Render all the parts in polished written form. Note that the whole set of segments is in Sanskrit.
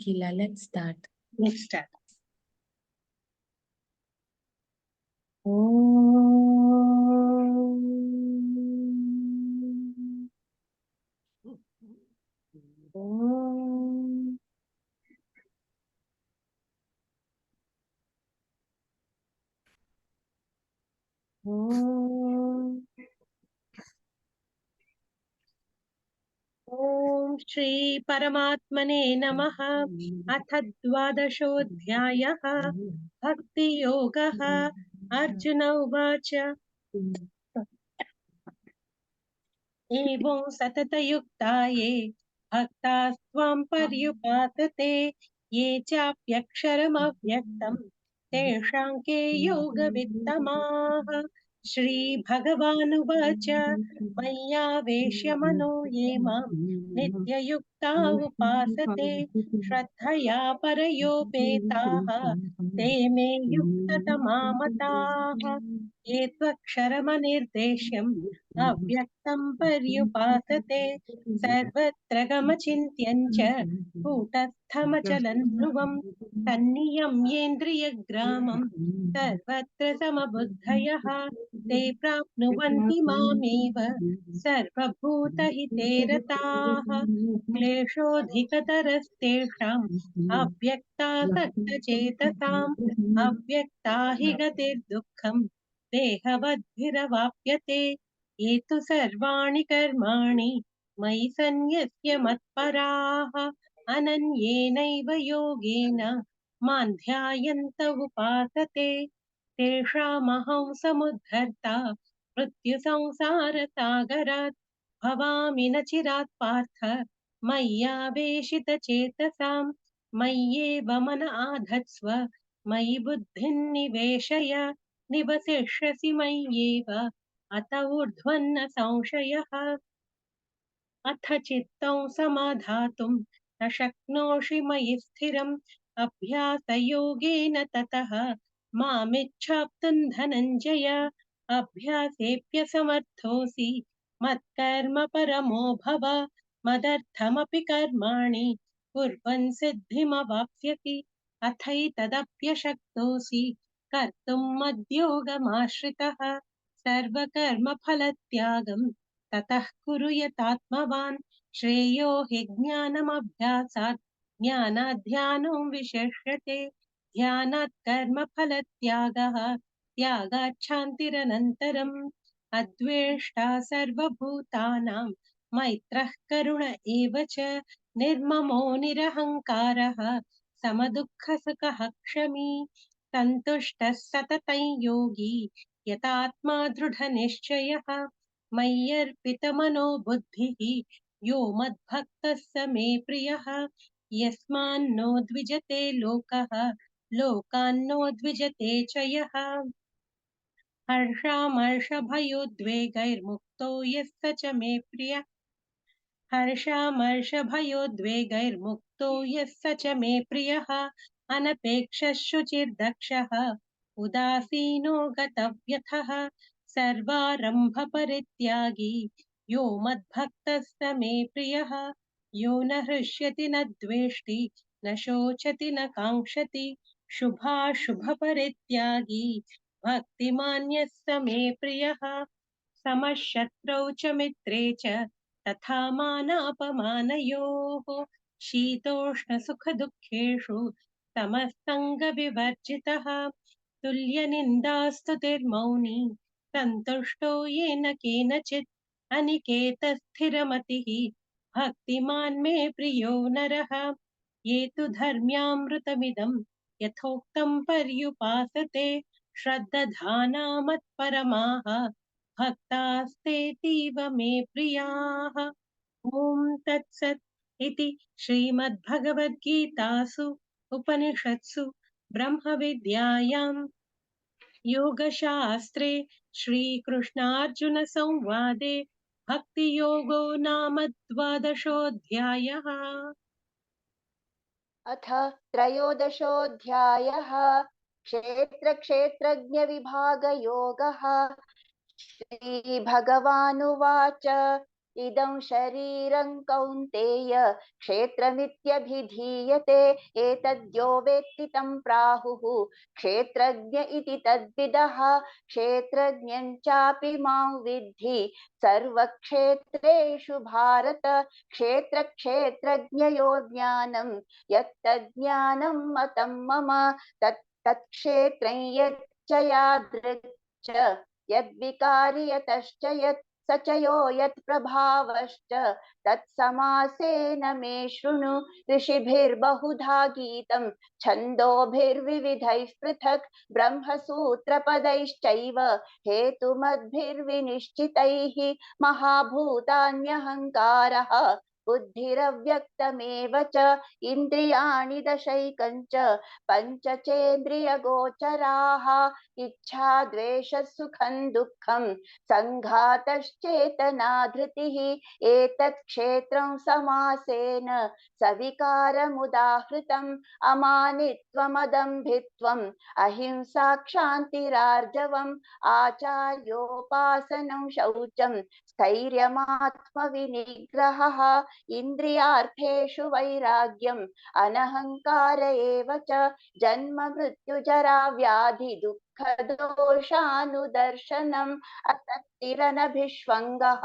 Nikhila, let's start. Let's start. ॐ श्री परमात्मने नमः। अथ द्वादशोऽध्यायः भक्तियोगः। अर्जुन उवाच एवं सततयुक्ता ये भक्तास्त्वां पर्युपासते ये चाप्यक्षरमव्यक्तं तेषां के योगवित्तमाः। श्रीभगवानुवाच मय्यावेश्य मनो ये मां नित्ययुक्ता उपासते श्रद्धया परयोपेताः ते मे युक्ततमा मताः। ये त्वक्षरमनिर्देश्यम् अव्यक्तं पर्युपासते सर्वत्र गमचिन्त्यं च कूटस्थमचलं ध्रुवं तन्नियम्येन्द्रियग्रामं सर्वत्र समबुद्धयः ते प्राप्नुवन्ति मामेव सर्वभूतहिते रताः। क्लेशोऽधिकतरस्तेषाम् अव्यक्तासक्तचेतसाम् अव्यक्ता हि गतिर्दुःखम् देहवद्भिरवाप्यते। ये तु सर्वाणि कर्माणि मयि सन्न्यस्य मत्पराः अनन्येनैव योगेन मां ध्यायन्त उपासते तेषामहं समुद्धर्ता मृत्युसंसारसागरात् भवामि न चिरात् पार्थ मय्यावेशितचेतसां मय्येव मन आधत्स्व मयि बुद्धिं निवेशय निवसिष्यसि मय्येव अत ऊर्ध्वन्न संशयः। अथ चित्तं समाधातुं न शक्नोषि मयि स्थिरम् अभ्यासयोगेन ततः मामिच्छाप्तुं धनञ्जय। अभ्यासेऽप्यसमर्थोऽसि मत्कर्म परमो भव मदर्थमपि कर्माणि कुर्वन् सिद्धिमवाप्स्यसि। अथैतदप्यशक्तोऽसि कर्तुं मद्योगमाश्रितः सर्वकर्मफलत्यागं ततः कुरु यतात्मवान्। श्रेयो हि ज्ञानमभ्यासात् ज्ञानाध्यानो विशिष्यते ध्यानात् कर्मफलत्यागः त्यागात् शान्तिरनन्तरम्। अद्वेष्टा सर्वभूतानां मैत्रः करुण एव च निर्ममो निरहङ्कारः समदुःखसुखः क्षमी सन्तुष्टः सततं योगी यतात्मा दृढनिश्चयः। मय्यर्पितमनो बुद्धिः यो मद्भक्तः स मे प्रियः यस्मान्नो द्विजते लोकः लोकान्नो द्विजते च यः। हर्षामर्षभयोद्वेगैर्मुक्तो यः स च मे प्रियः हर्षामर्षभयोद्वेगैर्मुक्तो यः स च मे प्रियः अनपेक्षः शुचिर्दक्षः उदासीनो गतव्यथः सर्वारम्भपरित्यागी यो मद्भक्तः स मे प्रियः यो न हृष्यति न द्वेष्टि न शोचति न काङ्क्षति शुभाशुभपरित्यागी भक्तिमान्यः स मे प्रियः। समशत्रौ च मित्रे च तथा मानापमानयोः शीतोष्णसुखदुःखेषु समसङ्गविवर्जितः तुल्यनिन्दास्तुतिर्मौनी सन्तुष्टो येन केनचित् अनिकेतस्थिरमतिः भक्तिमान् मे प्रियो नरः। ये तु धर्म्यामृतमिदं यथोक्तं पर्युपासते श्रद्दधाना मत्परमाः भक्तास्तेतीव मे प्रियाः। ॐ तत्सत् इति श्रीमद्भगवद्गीतासु उपनिषत्सु ब्रह्मविद्यायां योगशास्त्रे श्रीकृष्णार्जुनसंवादे भक्तियोगो नाम द्वादशोऽध्यायः। अथ त्रयोदशोऽध्यायः क्षेत्रक्षेत्रज्ञविभागयोगः। श्रीभगवानुवाच इदं शरीरं कौन्तेय क्षेत्रमित्यभिधीयते एतद्यो वेत्ति तं प्राहुः क्षेत्रज्ञ इति तद्विदः क्षेत्रज्ञं चापि मां विद्धि सर्वक्षेत्रेषु भारत क्षेत्रक्षेत्रज्ञयोः ज्ञानं यत्तज्ज्ञानं मतं मम तत्क्षेत्रं यच्च यादृक् यद्विकारि यतश्च यत् स च यो यत्प्रभावश्च तत्समासेन मे शृणु ऋषिभिर्बहुधा गीतं छन्दोभिर्विविधैः पृथक् ब्रह्मसूत्रपदैश्चैव हेतुमद्भिर्विनिश्चितैः महाभूतान्यहङ्कारः बुद्धिरव्यक्तमेव च इन्द्रियाणि दशैकञ्च पञ्चचेन्द्रियगोचराः इच्छा द्वेषः सुखं दुःखं सङ्घातश्चेतना धृतिः एतत् क्षेत्रं समासेन सविकारमुदाहृतम् अमानित्वमदम्भित्वम् अहिंसा क्षान्तिरार्जवम् आचार्योपासनं शौचं स्थैर्यमात्मविनिग्रहः इन्द्रियार्थेषु वैराग्यम् अनहङ्कार एव च जन्म मृत्युजरा व्याधि दुःखदोषानुदर्शनम् असक्तिरनभिष्वङ्गः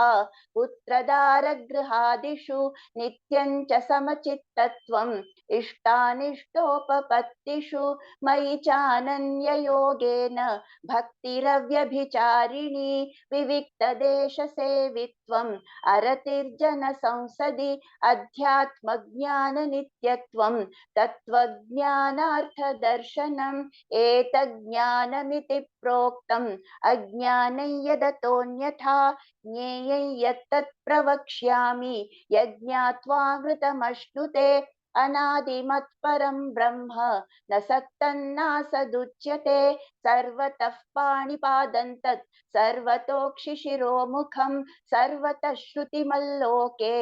पुत्रदारगृहादिषु नित्यं च समचित्तत्वम् इष्टानिष्टोपपत्तिषु मयि चानन्ययोगेन भक्तिरव्यभिचारिणी विविक्तदेशसेवित्वम् अरतिर्जनसंसदि अध्यात्मज्ञाननित्यत्वम् तत्त्वज्ञानार्थदर्शनम् एतज्ज्ञानमिति प्रोक्तम् अज्ञानं यदतोऽन्यथा ज्ञेयं यत्तत् प्रवक्ष्यामि यज्ञात्वामृतमश्नुते अनादिमत्परं ब्रह्म न सत्तन्नासदुच्यते सर्वतः पाणिपादं तत् सर्वतोक्षिशिरोमुखं सर्वतः श्रुतिमल्लोके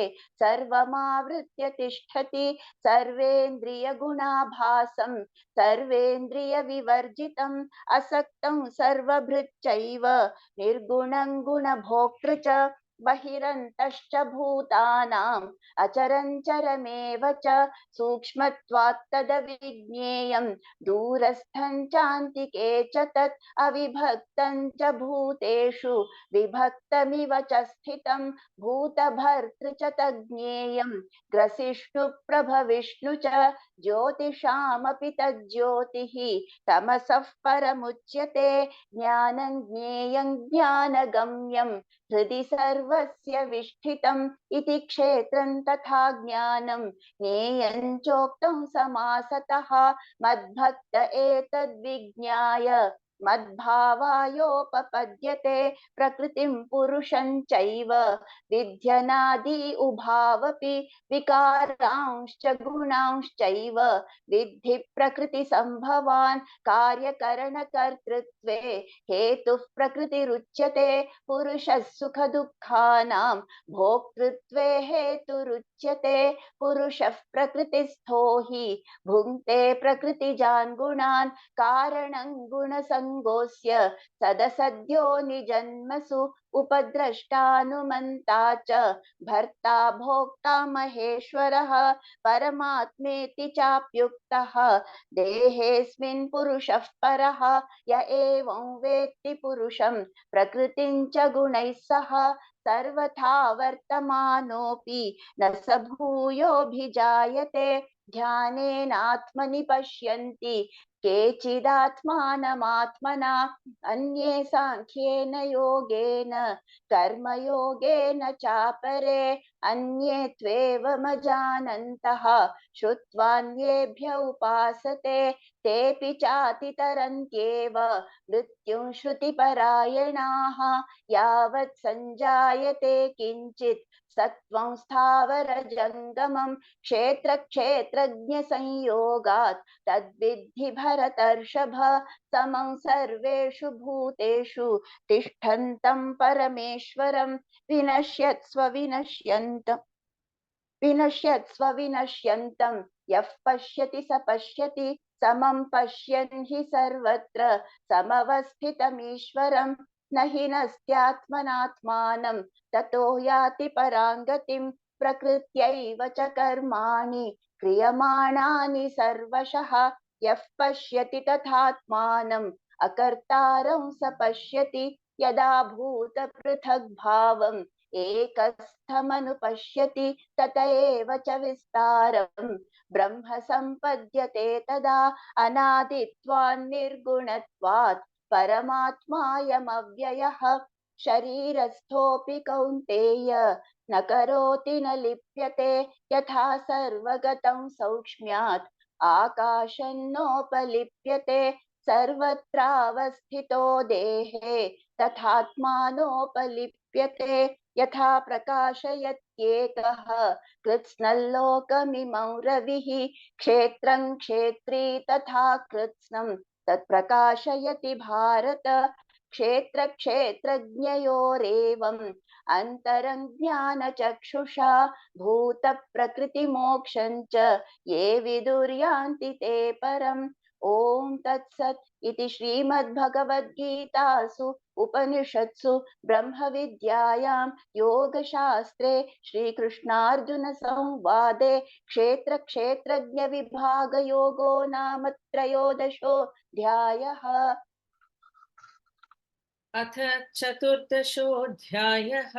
सर्वमावृत्य तिष्ठति सर्वेन्द्रियगुणाभासं सर्वेन्द्रियविवर्जितम् असक्तं सर्वभृच्चैव निर्गुणं गुणभोक्तृ च बहिरन्तश्च भूतानाम् अचरञ्चरमेव च सूक्ष्मत्वात् तदविज्ञेयं दूरस्थं चान्तिके च तत् अविभक्तं च भूतेषु विभक्तमिव च स्थितं भूतभर्तृ च तज्ज्ञेयं ग्रसिष्णुप्रभविष्णु च ज्योतिषामपि तज्ज्योतिः तमसः परमुच्यते ज्ञानं ज्ञेयं ज्ञानगम्यं हृदि सर्वस्य विष्ठितम् इति क्षेत्रं तथा ज्ञानं ज्ञेयं चोक्तं समासतः मद्भक्त एतद्विज्ञाय मद्भावायोपपद्यते प्रकृतिं पुरुषं चैव विध्यनादि उभावपि विकारांश्च गुणांश्चैव विद्धि प्रकृतिसम्भवान् कार्यकरणकर्तृत्वे हेतुः प्रकृतिरुच्यते पुरुषः सुखदुःखानां भोक्तृत्वे हेतुरुच्यते पुरुषः प्रकृतिस्थो हि भुङ्क्ते प्रकृतिजान् गुणान् कारणं गुणसङ्गोऽस्य सदसद्यो निजन्मसु उपद्रष्टानुमन्ता च भर्ता भोक्ता महेश्वरः परमात्मेति चाप्युक्तः देहेऽस्मिन् पुरुषः परः य एवं वेत्ति पुरुषं प्रकृतिं च गुणैः सह सर्वथा वर्तमानोऽपि न स भूयोऽभिजायते ध्यानेनात्मनि पश्यन्ति केचिदात्मानमात्मना अन्ये साङ्ख्येन योगेन कर्मयोगेन चापरे अन्ये त्वेवमजानन्तः श्रुत्वान्येभ्य उपासते तेऽपि चातितरन्त्येव मृत्युं श्रुतिपरायणाः यावत् सञ्जायते किञ्चित् सत्त्वं स्थावरजङ्गमं क्षेत्रक्षेत्रज्ञसंयोगात् तद्विद्धि भरतर्षभ समं सर्वेषु भूतेषु तिष्ठन्तं परमेश्वरं विनश्यत्स्व विनश्यन्तं यः पश्यति स पश्यति समं पश्यन् हि सर्वत्र समवस्थितमीश्वरं न हि नस्त्यात्मनात्मानं ततो याति परां गतिं प्रकृत्यैव च कर्माणि क्रियमाणानि सर्वशः यः पश्यति तथात्मानम् अकर्तारं स पश्यति यदा भूतपृथग्भावम् एकस्थमनुपश्यति तत एव च विस्तारम् ब्रह्म सम्पद्यते तदा अनादित्वान् निर्गुणत्वात् परमात्मायमव्ययः शरीरस्थोऽपि कौन्तेय न करोति न लिप्यते यथा सर्वगतं सौक्ष्म्यात् आकाशन्नोपलिप्यते सर्वत्रावस्थितो देहे तथात्मानोपलिप्यते यथा प्रकाशयत्येकः कृत्स्नल्लोकमिमं रविः क्षेत्रं क्षेत्री तथा कृत्स्नं तत्प्रकाशयति भारत क्षेत्रक्षेत्रज्ञयोरेवम् अन्तरं ज्ञानचक्षुषा भूतप्रकृतिमोक्षं च ये विदुर्यान्ति ते परम् ॐ तत्सत् इति श्रीमद्भगवद्गीतासु उपनिषत्सु ब्रह्मविद्यायां योगशास्त्रे श्रीकृष्णार्जुनसंवादे क्षेत्रक्षेत्रज्ञविभागयोगो नाम त्रयोदशोऽध्यायः। अथ चतुर्दशोऽध्यायः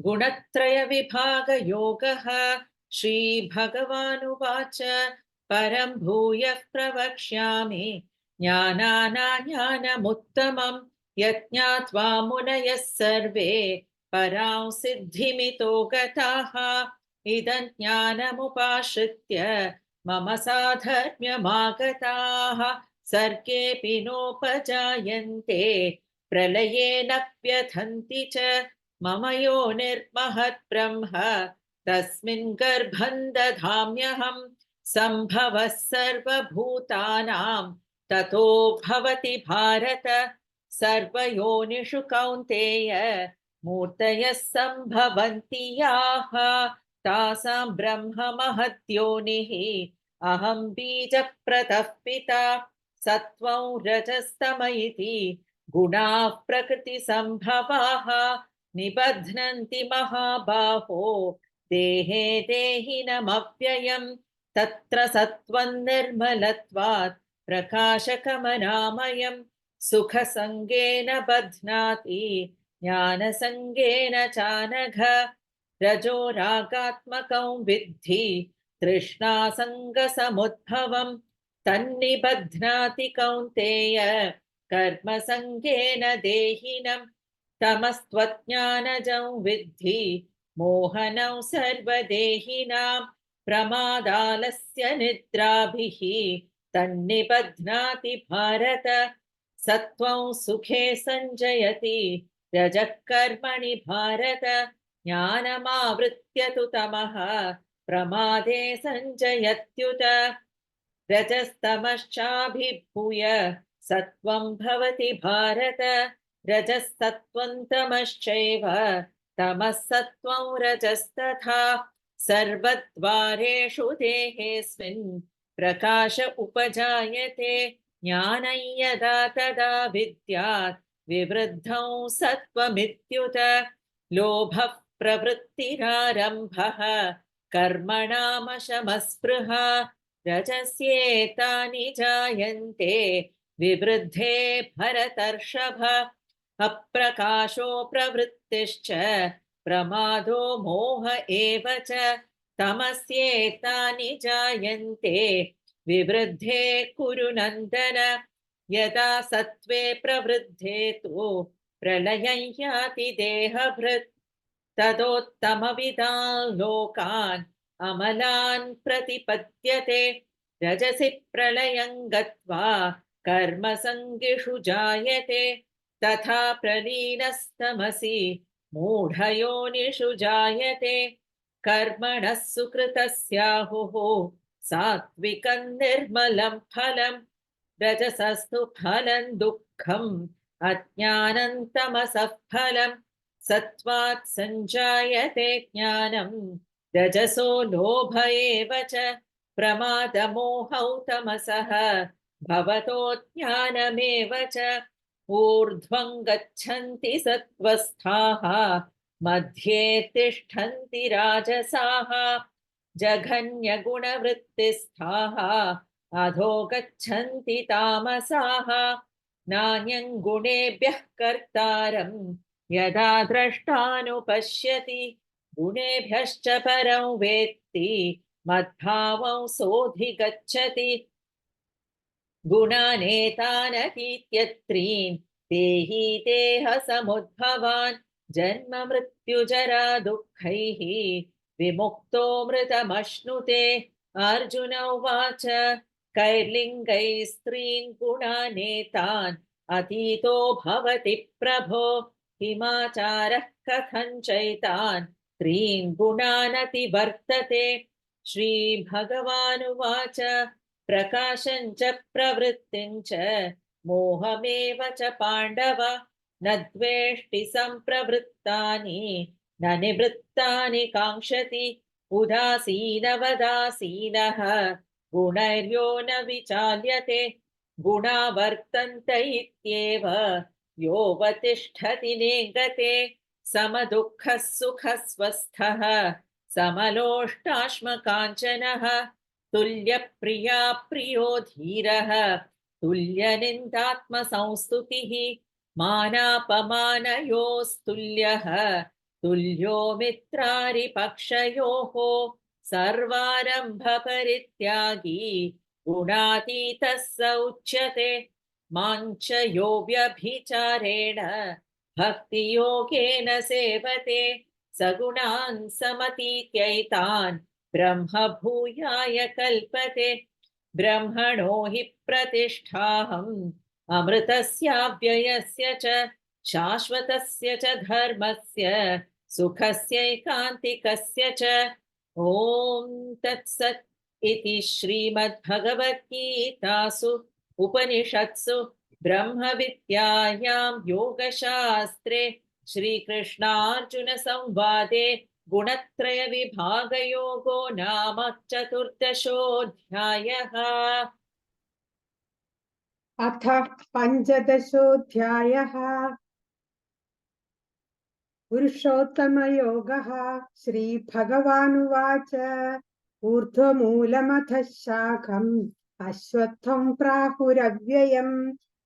गुणत्रयविभागयोगः। श्रीभगवानुवाच परं भूयः प्रवक्ष्यामि ज्ञानानाज्ञानमुत्तमं यज्ञात्वा मुनयः सर्वे परां सिद्धिमितो गताः इदं ज्ञानमुपाश्रित्य मम साधर्म्यमागताः सर्गेऽपि नोपजायन्ते प्रलयेनप्यथन्ति च मम यो निर्महत् ब्रह्म तस्मिन् गर्भं दधाम्यहं सम्भवः सर्वभूतानां ततो भवति भारत सर्वयोनिषु कौन्तेय मूर्तयः सम्भवन्ति याः तासां ब्रह्म महद्योनिः अहं बीजप्रदः पिता सत्त्वं रजस्तम इति गुणाः प्रकृतिसम्भवाः निबध्नन्ति महाबाहो देहे देहिनमव्ययम् तत्र सत्त्वं निर्मलत्वात् प्रकाशकमनामयम् सुखसङ्गेन बध्नाति ज्ञानसङ्गेन चानघ रजो रागात्मकं विद्धि तृष्णासङ्गसमुद्भवम् तन्निबध्नाति कौन्तेय कर्मसङ्गेन देहिनं तमस्त्वज्ञानजं विद्धि मोहनं सर्वदेहिनां प्रमादालस्य निद्राभिः तन्निबध्नाति भारत सत्त्वं सुखे सञ्जयति रजः कर्मणि भारत ज्ञानमावृत्य तु तमः प्रमादे सञ्जयत्युत रजस्तमश्चाभिभूय सत्त्वं भवति भारत रजस्तत्त्वं तमश्चैव तमः सत्त्वं रजस्तथा सर्वद्वारेषु देहेऽस्मिन् प्रकाश उपजायते ज्ञानं यदा तदा विद्यात् विवृद्धं सत्त्वमित्युत लोभः प्रवृत्तिरारम्भः कर्मणामशमस्पृहा रजस्येतानि जायन्ते विवृद्धे भरतर्षभ अप्रकाशो प्रवृत्तिश्च प्रमादो मोह एव च तमस्येतानि जायन्ते विवृद्धे कुरु नन्दन यदा सत्त्वे प्रवृद्धे तु प्रलयं याति देहभृत् तदोत्तमविदान् लोकान् अमलान् प्रतिपद्यते रजसि प्रलयं गत्वा कर्मसङ्गिषु जायते तथा प्रलीनस्तमसि मूढयोनिषु जायते कर्मणः सुकृतस्याहुः सात्विकं निर्मलं फलं रजसस्तु फलं दुःखम् अज्ञानं तमसः फलं सत्त्वात् सञ्जायते ज्ञानं रजसो लोभ एव च प्रमादमोहौ तमसः भवतो ज्ञानमेव च ऊर्ध्वं गच्छन्ति सत्त्वस्थाः मध्ये तिष्ठन्ति राजसाः जघन्यगुणवृत्तिस्थाः अधो गच्छन्ति तामसाः नान्यं गुणेभ्यः कर्तारं यदा द्रष्टानुपश्यति गुणेभ्यश्च परं वेत्ति मद्भावं सोऽधिगच्छति गुणानेतानतीत्यत्रीन् देहि देहसमुद्भवान् जन्म मृत्युजरा दुःखैः विमुक्तो मृतमश्नुते अर्जुन उवाच कैर्लिङ्गैः स्त्रीन् गुणानेतान् अतीतो भवति प्रभो किमाचारः कथं चैतान् त्रीन् गुणानतिवर्तते श्रीभगवानुवाच प्रकाशं च प्रवृत्तिं च मोहमेव च पाण्डव न द्वेष्टि सम्प्रवृत्तानि न निवृत्तानि काङ्क्षति उदासीनवदासीनः गुणैर्यो न विचाल्यते गुणा वर्तन्त इत्येव योऽवतिष्ठति नेङ्गते समदुःखः सुखस्वस्थः समलोष्टाश्मकाञ्चनः तुल्यप्रिया प्रियो धीरः तुल्यनिन्दात्मसंस्तुतिः मानापमानयोस्तुल्यः तुल्यो मित्रारिपक्षयोः सर्वारम्भपरित्यागी गुणातीतः स उच्यते माञ्च यो व्यभिचारेण भक्तियोगेन सेवते सगुणान् समतीत्यैतान् ब्रह्म भूयाय कल्पते ब्रह्मणो हि प्रतिष्ठाहम् अमृतस्याव्ययस्य च शाश्वतस्य च धर्मस्य सुखस्यैकान्तिकस्य च ॐ तत्सत् इति श्रीमद्भगवद्गीतासु उपनिषत्सु ब्रह्मविद्यायां योगशास्त्रे श्रीकृष्णार्जुनसंवादे गुणत्रयविभागयोगो नाम चतुर्दशोऽध्यायः। अथ पञ्चदशोऽध्यायः पुरुषोत्तमयोगः। श्रीभगवानुवाच ऊर्ध्वमूलमथ शाखम् अश्वत्थं प्राहुरव्ययम्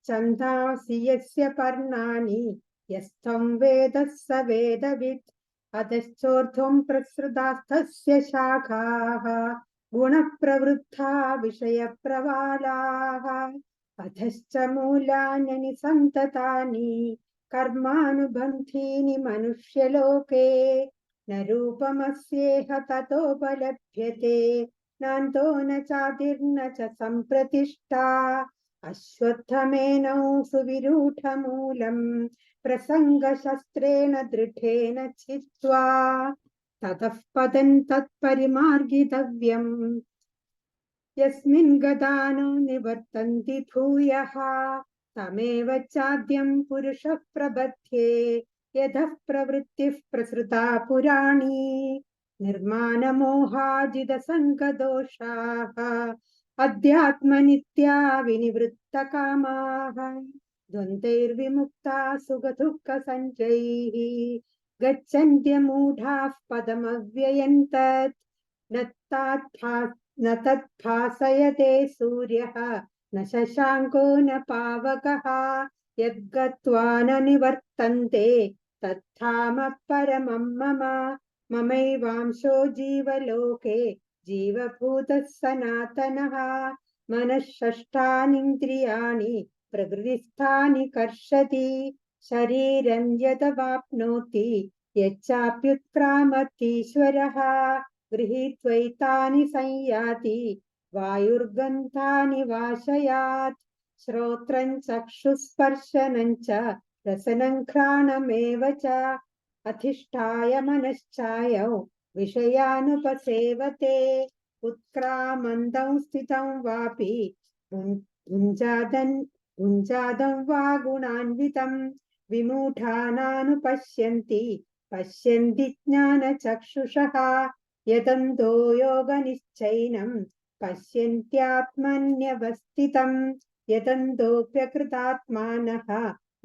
छन्दांसि यस्य पर्णानि यस्तं वेद स वेदवित् अधश्चोर्ध्वं प्रसृतास्तस्य शाखाः गुणप्रवृद्धा विषयप्रवालाः अधश्च मूलान्यनि सन्ततानि कर्मानुबन्धीनि मनुष्यलोके न रूपमस्येह ततोपलभ्यते नान्तो न चादिर्न च सम्प्रतिष्ठा अश्वत्थमेनौ सुविरूढमूलम् प्रसङ्गशस्त्रेण दृढेन छित्त्वा ततः पदं तत्परिमार्गितव्यम् यस्मिन् गता न निवर्तन्ति भूयः तमेव चाद्यं पुरुषः प्रबध्ये यतः प्रवृत्तिः प्रसृता पुराणी निर्माणमोहाजितसङ्गदोषाः अध्यात्मनित्या विनिवृत्तकामाः द्वन्द्वैर्विमुक्ता सुखदुःखसञ्जैः गच्छन्त्यमूढाः पदमव्ययं तत् न तद्भासयते सूर्यः न शशाङ्को न पावकः यद्गत्वा न निवर्तन्ते तत्धामः परमं मम ममैवांशो जीवलोके जीवभूतः सनातनः मनःषष्ठानीन्द्रियाणि प्रकृतिस्थानि कर्षति शरीरं यदवाप्नोति यच्चाप्युत्क्रामतीश्वरः गृहीत्वैतानि संयाति वायुर्गन्धानि वाशयात् श्रोत्रं चक्षुस्पर्शनं च रसनं घ्राणमेव च अधिष्ठाय मनश्चायौ विषयानुपसेवते उत्क्रामन्दं स्थितं वापि भुञ्जादं वा गुणान्वितं विमूढानानुपश्यन्ति पश्यन्ति ज्ञानचक्षुषः यतन्तो योगनिश्चैनं पश्यन्त्यात्मन्यवस्थितं यतन्तोऽप्यकृतात्मानः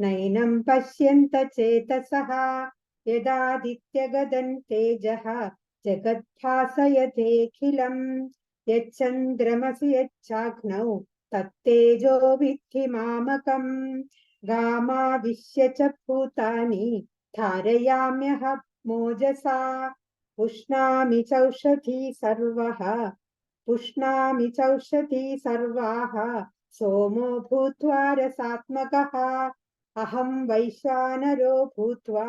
नैनं पश्यन्त चेतसः यदादित्यगदं तेजः जगद्भासयतेऽखिलम् यच्चन्द्रमसि यच्चाग्नौ तत्तेजो विद्धि मामकम् गामाविश्य च भूतानि धारयाम्यह मोजसा पुष्णामि चौषधी सर्वाः सोमो भूत्वा रसात्मकः अहं वैश्वानरो भूत्वा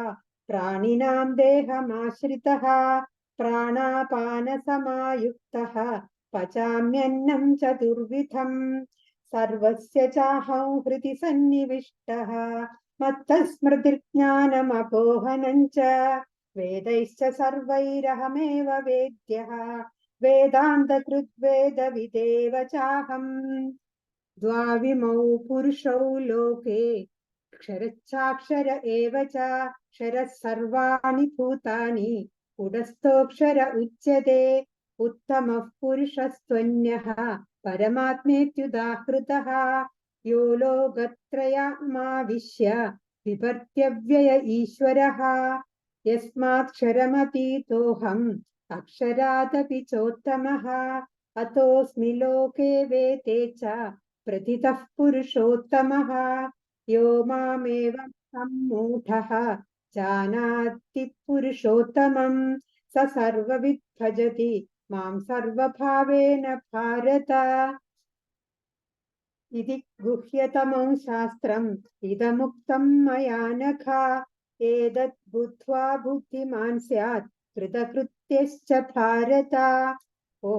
प्राणिनां देहमाश्रितः प्राणापानसमायुक्तः पचाम्यन्नं चतुर्विधम् सर्वस्य चाहं हृदि सन्निविष्टः मत्तः स्मृतिर्ज्ञानमपोहनं च वेदैश्च सर्वैरहमेव वेद्यः वेदान्तकृद्वेदविदेव चाहम् द्वाविमौ पुरुषौ लोके क्षरश्चाक्षर एव च क्षरः सर्वाणि भूतानि पुरस्थोऽक्षर उच्यते उत्तमः पुरुषस्त्वन्यः परमात्मेत्युदाहृतः यो लोकत्रयमाविश्य बिभर्त्यव्यय ईश्वरः यस्मात्क्षरमतीतोऽहम् अक्षरादपि चोत्तमः अतोऽस्मि लोके वेदे च प्रथितः पुरुषोत्तमः यो मामेवं सम्मूढः जानाति पुरुषोत्तमं स सर्वविद् भजति मां सर्वभावेन भारत इति गुह्यतमं शास्त्रम् इदमुक्तं मया नघ एतद् बुद्ध्वा बुद्धिमान् स्यात् कृतकृत्यश्च भारत ॐ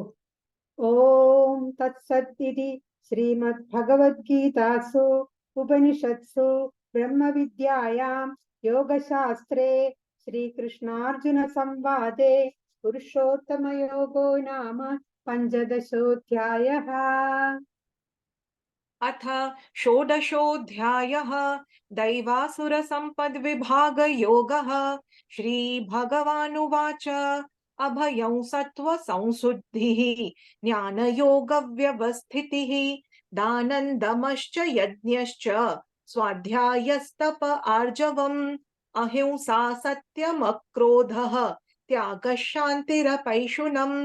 तत्सत् इति श्रीमद्भगवद्गीतासु उपनिषत्सु ब्रह्मविद्यायां योगशास्त्रे श्रीकृष्णार्जुनसंवादे पुरुषोत्तमयोगो नाम पञ्चदशोऽध्यायः। अथ षोडशोऽध्यायः दैवासुरसम्पद्विभागयोगः। श्रीभगवानुवाच अभयं सत्त्वसंशुद्धिः ज्ञानयोगव्यवस्थितिः दानन्दमश्च यज्ञश्च स्वाध्यायस्तप आर्जवम् अहिंसा सत्यमक्रोधः त्यागः शान्तिरपैशुनम्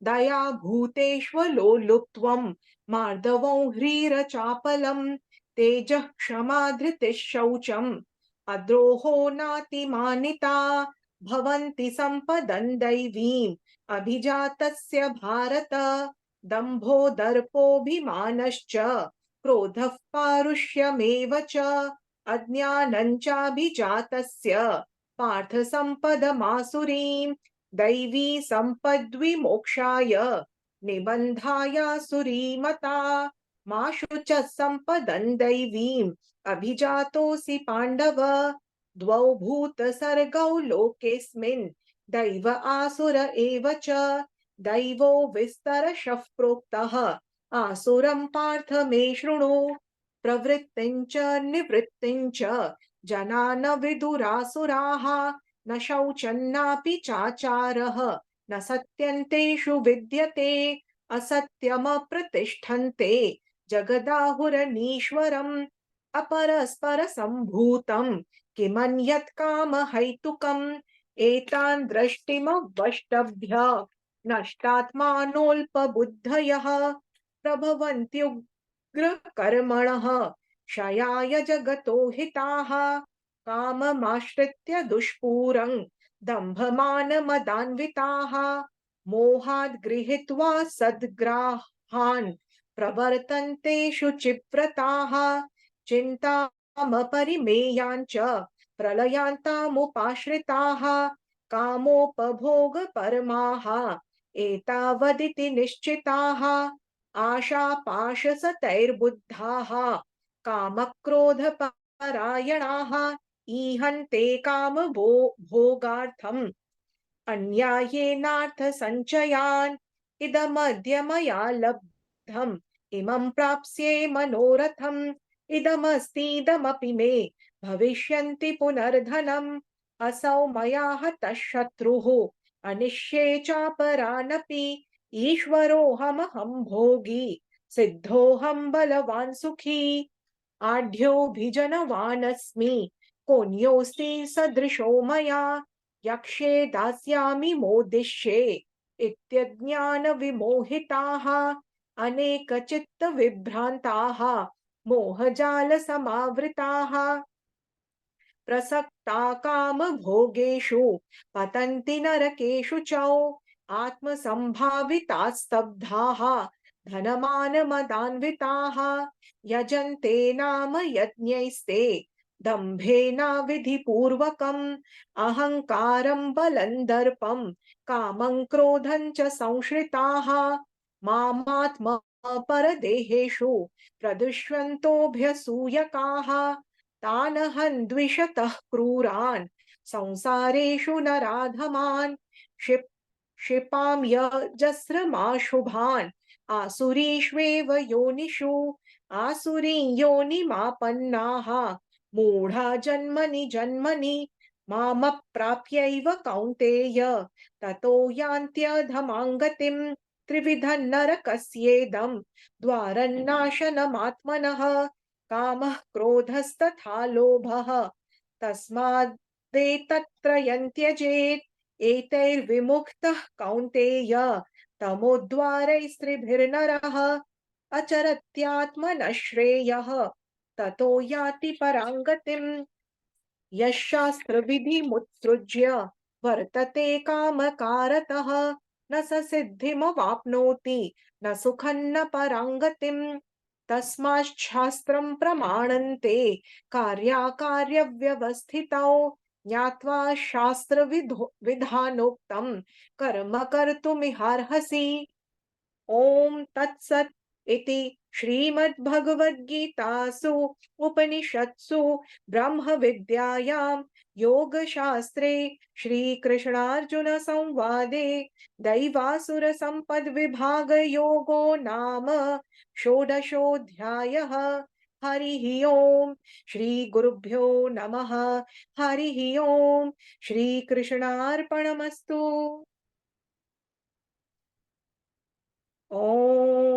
दया भूतेष्वलोलुप्त्वम् मार्दवं ह्रीरचापलम् तेजः क्षमा धृतिः शौचम् अद्रोहो नातिमानिता भवन्ति सम्पदं दैवीम् अभिजातस्य भारत दम्भो दर्पोऽभिमानश्च क्रोधः पारुष्यमेव च अज्ञानं चाभिजातस्य पार्थ सम्पदमासुरीम् दैवी सम्पद्विमोक्षाय निबन्धायासुरीमता मा शुचः सम्पदं दैवीम् अभिजातोऽसि पाण्डव द्वौ भूतसर्गौ लोकेऽस्मिन् दैव आसुर एव च दैवो विस्तरशः प्रोक्तः आसुरं पार्थ मे शृणु प्रवृत्तिं च निवृत्तिं च जना न विदुरासुराः न शौचन्नापि चाचारः न सत्यन्तेषु विद्यते असत्यमप्रतिष्ठन्ते जगदाहुरनीश्वरम् अपरस्परसम्भूतम् किमन्यत् कामहैतुकम् एतान् दृष्टिमवष्टभ्य नष्टात्मानोऽल्पबुद्धयः प्रभवन्त्युग्रकर्मणः क्षयाय जगतो हिताः काममाश्रित्य दुष्पूरं दम्भमानमदान्विताः मोहाद् गृहीत्वा सद्ग्राहान् प्रवर्तन्ते शुचिव्रताः चिन्तामपरिमेयाञ्च प्रलयान्तामुपाश्रिताः कामोपभोगपरमाः एतावदिति निश्चिताः आशापाशसतैर्बुद्धाः कामक्रोधपरायणाः ईहन्ते कामभोगार्थम् अन्यायेनार्थसञ्चयान् इदमद्य मया लब्धम् इमं प्राप्स्ये मनोरथम् इदमस्तीदमपि मे भविष्यन्ति पुनर्धनम् असौ मया हतः शत्रुः अनिष्ये चापरानपि ईश्वरोऽहमहं भोगी सिद्धोऽहं बलवान् सुखी आढ्योऽभिजनवानस्मि कोऽन्योऽस्ति सदृशो मया यक्षे दास्यामि मोदिष्ये इत्यज्ञानविमोहिताः अनेकचित्तविभ्रान्ताः मोहजालसमावृताः प्रसक्ता कामभोगेषु पतन्ति नरकेषु च आत्मसम्भाविताः स्तब्धाः धनमानमदान्विताः यजन्ते नाम यज्ञैस्ते दम्भेनाविधिपूर्वकम् अहङ्कारं बलं दर्पं कामं क्रोधं च संश्रिताः मामात्मपरदेहेषु प्रदुष्यन्तोऽभ्यसूयकाः तानहं द्विषतः क्रूरान् संसारेषु नराधमान् क्षिपाम्यजस्रमाशुभान् आसुरीष्वेव योनिषु आसुरीं योनिमापन्नाः मूढा जन्मनि जन्मनि मामप्राप्यैव कौन्तेय ततो यान्त्यधमां गतिं त्रिविधं नरकस्येदं द्वारन्नाशनमात्मनः कामः क्रोधस्तथा लोभः तस्मादेतत्त्रयं त्यजेत् एतैर्विमुक्तः कौन्तेय तमोद्वारैस्त्रिभिर्नरः अचरत्यात्मनः श्रेयः ततो याति परां गतिम् यः शास्त्रविधिमुत्सृज्य वर्तते कामकारतः न स सिद्धिमवाप्नोति न सुखं न परां गतिम् तस्माच्छास्त्रं प्रमाणन्ते कार्याकार्यव्यवस्थितौ ज्ञात्वा शास्त्रविधानोक्तं कर्म कर्तुमिहार्हसि ॐ तत्सत् इति श्रीमद्भगवद्गीतासु उपनिषत्सु ब्रह्मविद्यायां योगशास्त्रे श्रीकृष्णार्जुनसंवादे दैवासुरसम्पद्विभागयोगो नाम षोडशोऽध्यायः हरिः ओम् श्रीगुरुभ्यो नमः हरिः ओम् श्रीकृष्णार्पणमस्तु ॐ